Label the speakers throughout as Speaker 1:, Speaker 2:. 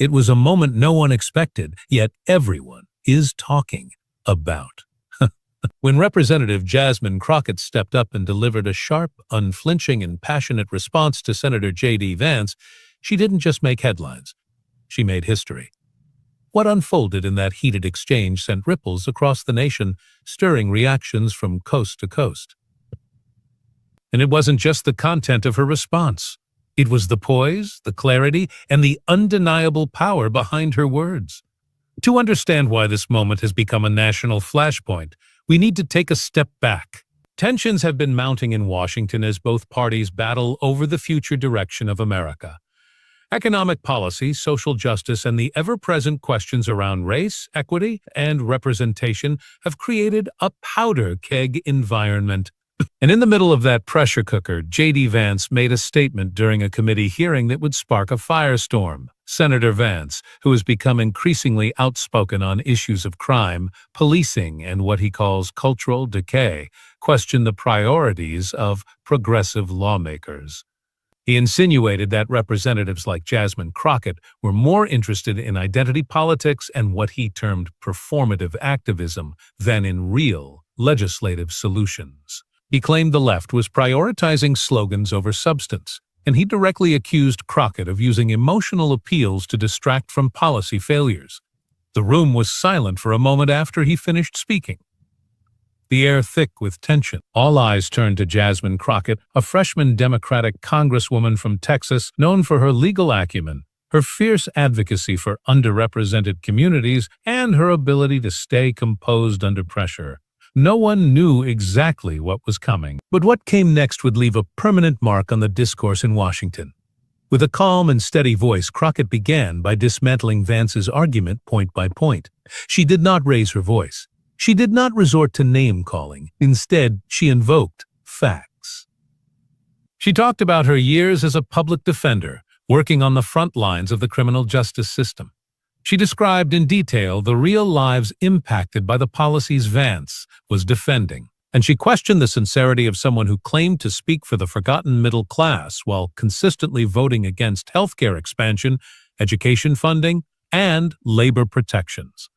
Speaker 1: It was a moment no one expected, yet everyone is talking about. When Representative Jasmine Crockett stepped up and delivered a sharp, unflinching, and passionate response to Senator JD Vance, she didn't just make headlines. She made history. What unfolded in that heated exchange sent ripples across the nation, stirring reactions from coast to coast. And it wasn't just the content of her response. It was the poise, the clarity, and the undeniable power behind her words. To understand why this moment has become a national flashpoint, we need to take a step back. Tensions have been mounting in Washington as both parties battle over the future direction of America. Economic policy, social justice, and the ever-present questions around race, equity, and representation have created a powder keg environment. And in the middle of that pressure cooker, JD Vance made a statement during a committee hearing that would spark a firestorm. Senator Vance, who has become increasingly outspoken on issues of crime, policing, and what he calls cultural decay, questioned the priorities of progressive lawmakers. He insinuated that representatives like Jasmine Crockett were more interested in identity politics and what he termed performative activism than in real legislative solutions. He claimed the left was prioritizing slogans over substance, and he directly accused Crockett of using emotional appeals to distract from policy failures. The room was silent for a moment after he finished speaking, the air thick with tension. All eyes turned to Jasmine Crockett, a freshman Democratic Congresswoman from Texas known for her legal acumen, her fierce advocacy for underrepresented communities, and her ability to stay composed under pressure. No one knew exactly what was coming, but what came next would leave a permanent mark on the discourse in Washington. With a calm and steady voice, Crockett began by dismantling Vance's argument point by point. She did not raise her voice. She did not resort to name-calling. Instead, she invoked facts. She talked about her years as a public defender, working on the front lines of the criminal justice system. She described in detail the real lives impacted by the policies Vance was defending, and she questioned the sincerity of someone who claimed to speak for the forgotten middle class while consistently voting against healthcare expansion, education funding, and labor protections.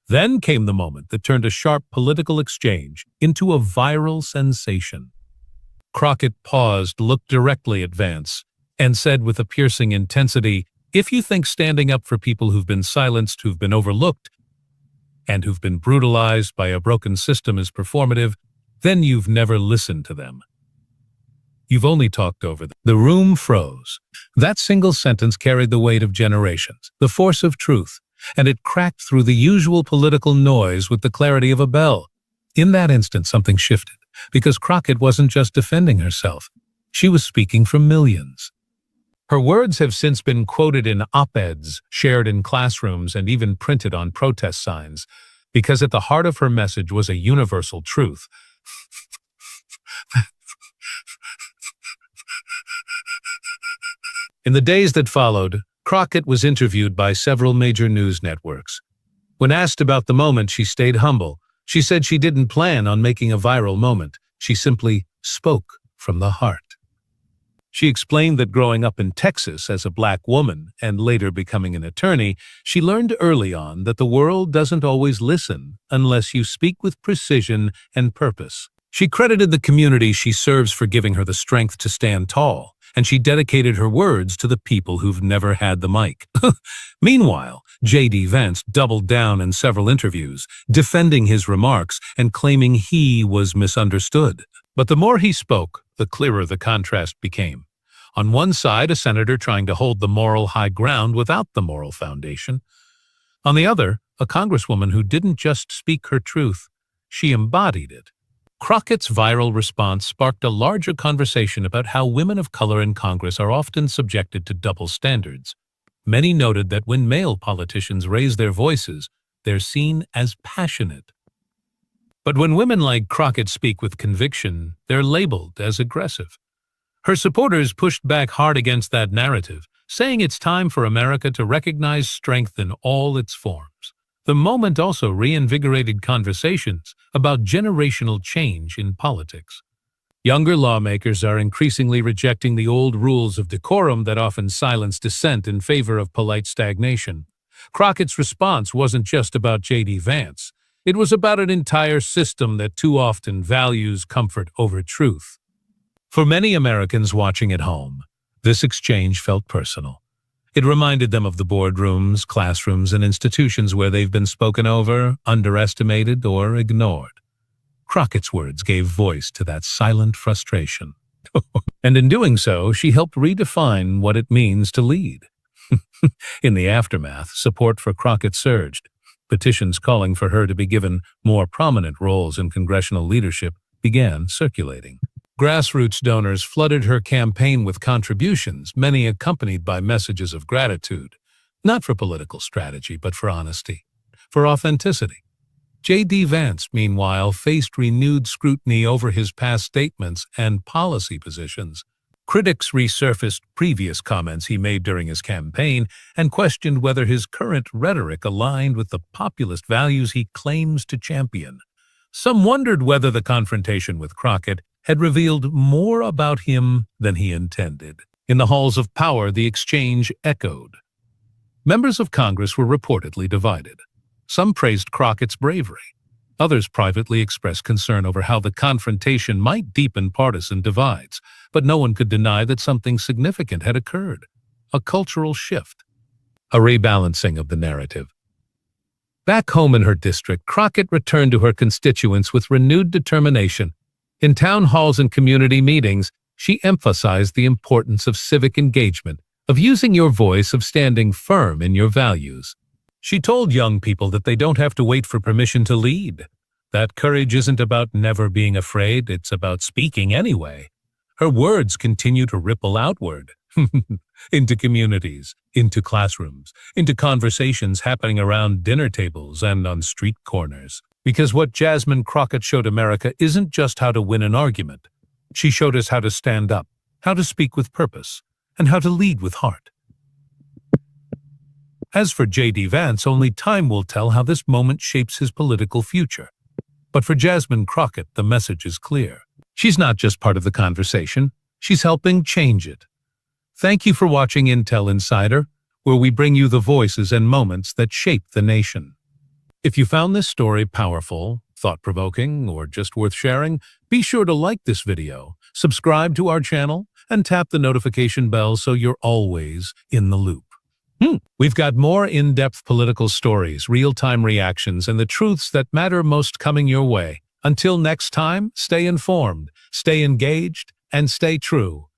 Speaker 1: Then came the moment that turned a sharp political exchange into a viral sensation. Crockett paused, looked directly at Vance, and said with a piercing intensity, "If you think standing up for people who've been silenced, who've been overlooked, and who've been brutalized by a broken system is performative, then you've never listened to them. You've only talked over them." The room froze. That single sentence carried the weight of generations, the force of truth, and it cracked through the usual political noise with the clarity of a bell. In that instant, something shifted, because Crockett wasn't just defending herself. She was speaking for millions. Her words have since been quoted in op-eds, shared in classrooms, and even printed on protest signs, because at the heart of her message was a universal truth. In the days that followed, Crockett was interviewed by several major news networks. When asked about the moment, she stayed humble. She said she didn't plan on making a viral moment. She simply spoke from the heart. She explained that growing up in Texas as a black woman and later becoming an attorney, she learned early on that the world doesn't always listen unless you speak with precision and purpose. She credited the community she serves for giving her the strength to stand tall, and she dedicated her words to the people who've never had the mic. Meanwhile, JD Vance doubled down in several interviews, defending his remarks and claiming he was misunderstood. But the more he spoke, the clearer the contrast became. On one side, a senator trying to hold the moral high ground without the moral foundation. On the other, a congresswoman who didn't just speak her truth, she embodied it. Crockett's viral response sparked a larger conversation about how women of color in Congress are often subjected to double standards. Many noted that when male politicians raise their voices, they're seen as passionate. But when women like Crockett speak with conviction, they're labeled as aggressive. Her supporters pushed back hard against that narrative, saying it's time for America to recognize strength in all its forms. The moment also reinvigorated conversations about generational change in politics. Younger lawmakers are increasingly rejecting the old rules of decorum that often silence dissent in favor of polite stagnation. Crockett's response wasn't just about JD Vance. It was about an entire system that too often values comfort over truth. For many Americans watching at home, this exchange felt personal. It reminded them of the boardrooms, classrooms, and institutions where they've been spoken over, underestimated, or ignored. Crockett's words gave voice to that silent frustration. And in doing so, she helped redefine what it means to lead. In the aftermath, support for Crockett surged. Petitions calling for her to be given more prominent roles in congressional leadership began circulating. Grassroots donors flooded her campaign with contributions, many accompanied by messages of gratitude, not for political strategy, but for honesty, for authenticity. JD Vance, meanwhile, faced renewed scrutiny over his past statements and policy positions. Critics resurfaced previous comments he made during his campaign and questioned whether his current rhetoric aligned with the populist values he claims to champion. Some wondered whether the confrontation with Crockett had revealed more about him than he intended. In the halls of power, the exchange echoed. Members of Congress were reportedly divided. Some praised Crockett's bravery. Others privately expressed concern over how the confrontation might deepen partisan divides, but no one could deny that something significant had occurred. A cultural shift. A rebalancing of the narrative. Back home in her district, Crockett returned to her constituents with renewed determination. In town halls and community meetings, she emphasized the importance of civic engagement, of using your voice, of standing firm in your values. She told young people that they don't have to wait for permission to lead. That courage isn't about never being afraid, it's about speaking anyway. Her words continue to ripple outward, into communities, into classrooms, into conversations happening around dinner tables and on street corners. Because what Jasmine Crockett showed America isn't just how to win an argument. She showed us how to stand up, how to speak with purpose, and how to lead with heart. As for JD Vance, only time will tell how this moment shapes his political future. But for Jasmine Crockett, the message is clear. She's not just part of the conversation, she's helping change it. Thank you for watching Intel Insider, where we bring you the voices and moments that shape the nation. If you found this story powerful, thought-provoking, or just worth sharing, be sure to like this video, subscribe to our channel, and tap the notification bell so you're always in the loop. We've got more in-depth political stories, real-time reactions, and the truths that matter most coming your way. Until next time, stay informed, stay engaged, and stay true.